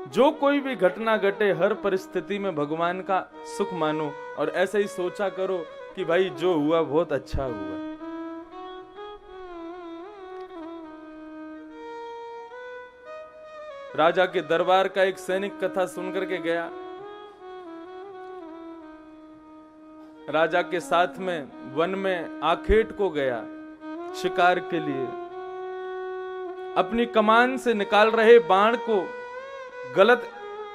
जो कोई भी घटना घटे हर परिस्थिति में भगवान का सुख मानो और ऐसे ही सोचा करो कि भाई जो हुआ बहुत अच्छा हुआ। राजा के दरबार का एक सैनिक कथा सुनकर के गया। राजा के साथ में वन में आखेट को गया शिकार के लिए। अपनी कमान से निकाल रहे बाण को गलत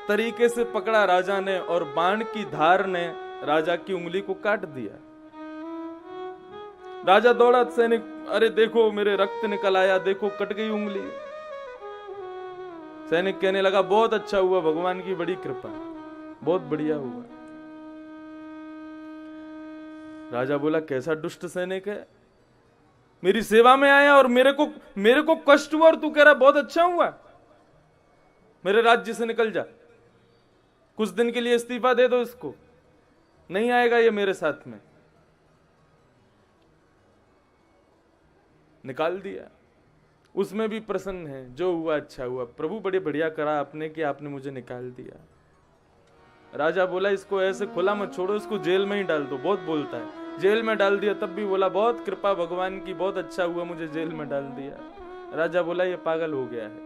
तरीके से पकड़ा राजा ने और बाण की धार ने राजा की उंगली को काट दिया। राजा दौड़ा, सैनिक, अरे देखो मेरे रक्त निकल आया, देखो कट गई उंगली। सैनिक कहने लगा बहुत अच्छा हुआ, भगवान की बड़ी कृपा, बहुत बढ़िया हुआ। राजा बोला कैसा दुष्ट सैनिक है, मेरी सेवा में आया और मेरे को कष्ट हुआ और तू कह रहा बहुत अच्छा हुआ। मेरे राज्य से निकल जा, कुछ दिन के लिए इस्तीफा दे दो इसको, नहीं आएगा ये मेरे साथ में। निकाल दिया। उसमें भी प्रसन्न है, जो हुआ अच्छा हुआ, प्रभु बड़े बढ़िया करा आपने कि आपने मुझे निकाल दिया। राजा बोला इसको ऐसे खुला मत छोड़ो, इसको जेल में ही डाल दो, बहुत बोलता है। जेल में डाल दिया, तब भी बोला बहुत कृपा भगवान की, बहुत अच्छा हुआ मुझे जेल में डाल दिया। राजा बोला ये पागल हो गया है।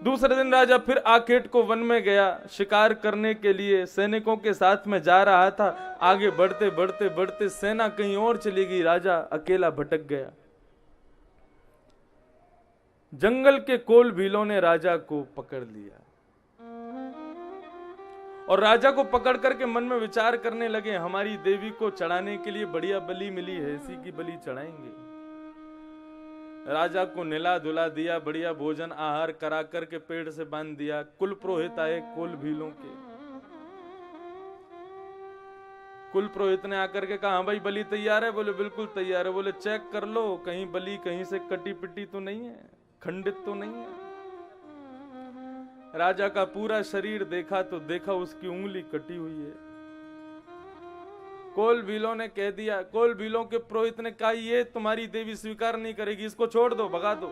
दूसरे दिन राजा फिर आखेट को वन में गया शिकार करने के लिए, सैनिकों के साथ में जा रहा था। आगे बढ़ते बढ़ते बढ़ते सेना कहीं और चली गई, राजा अकेला भटक गया। जंगल के कोल भीलों ने राजा को पकड़ लिया और राजा को पकड़ करके मन में विचार करने लगे हमारी देवी को चढ़ाने के लिए बढ़िया बलि मिली है, इसी की बलि चढ़ाएंगे। राजा को निला धुला दिया, बढ़िया भोजन आहार करा करके पेड़ से बांध दिया। कुल पुरोहित आए कोल भीलों के। कुल पुरोहित ने आकर के कहा हाँ भाई बलि तैयार है? बोले बिल्कुल तैयार है। बोले चेक कर लो कहीं बलि कहीं से कटी पिटी तो नहीं है, खंडित तो नहीं है। राजा का पूरा शरीर देखा तो देखा उसकी उंगली कटी हुई है। कोल भीलों ने कह दिया, कोल भीलों के पुरोहित ने कहा ये तुम्हारी देवी स्वीकार नहीं करेगी, इसको छोड़ दो, भगा दो।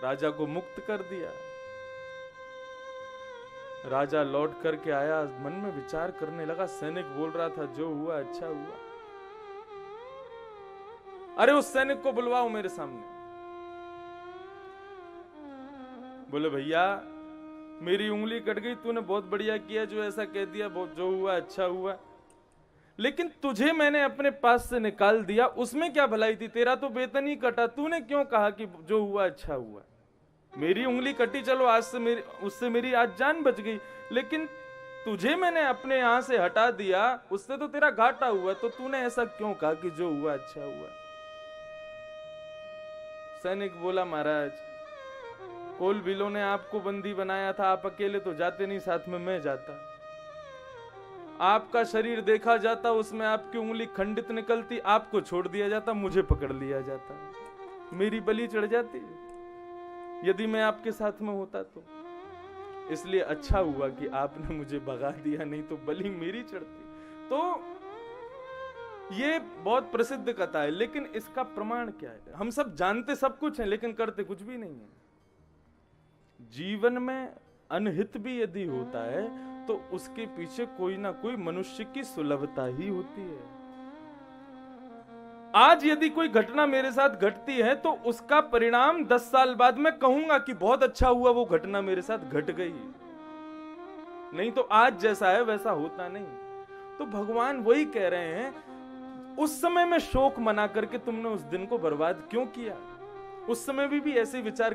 राजा को मुक्त कर दिया। राजा लौट करके आया, मन में विचार करने लगा, सैनिक बोल रहा था जो हुआ अच्छा हुआ। अरे उस सैनिक को बुलवाओ मेरे सामने। बोले भैया मेरी उंगली कट गई, तूने बहुत बढ़िया किया जो ऐसा कह दिया, जो हुआ अच्छा हुआ, लेकिन तुझे मैंने अपने पास से निकाल दिया, उसमें क्या भलाई थी? तेरा तो वेतन ही कटा, तूने क्यों कहा कि जो हुआ अच्छा हुआ? मेरी उंगली कटी, चलो आज से उससे मेरी आज जान बच गई, लेकिन तुझे मैंने अपने यहां से हटा दिया, उससे तो तेरा घाटा हुआ, तो तूने ऐसा क्यों कहा कि जो हुआ अच्छा हुआ? सैनिक बोला महाराज कोल भीलों ने आपको बंदी बनाया था, आप अकेले तो जाते नहीं, साथ में मैं जाता। आपका शरीर देखा जाता, उसमें आपकी उंगली खंडित निकलती, आपको छोड़ दिया जाता, मुझे पकड़ लिया जाता, मेरी बलि चढ़ जाती यदि मैं आपके साथ में होता तो। इसलिए अच्छा हुआ कि आपने मुझे भगा दिया, नहीं तो बलि मेरी चढ़ती। तो ये बहुत प्रसिद्ध कथा है, लेकिन इसका प्रमाण क्या है? हम सब जानते सब कुछ है लेकिन करते कुछ भी नहीं है। जीवन में अनहित भी यदि होता है तो उसके पीछे कोई ना कोई मनुष्य की सुलभता ही होती है। आज यदि कोई घटना मेरे साथ घटती है तो उसका परिणाम 10 साल बाद मैं कहूंगा कि बहुत अच्छा हुआ वो घटना मेरे साथ घट गई, नहीं तो आज जैसा है वैसा होता नहीं। तो भगवान वही कह रहे हैं, उस समय में शोक मना करके तुमने उस दिन को बर्बाद क्यों किया? उस समय भी ऐसे विचार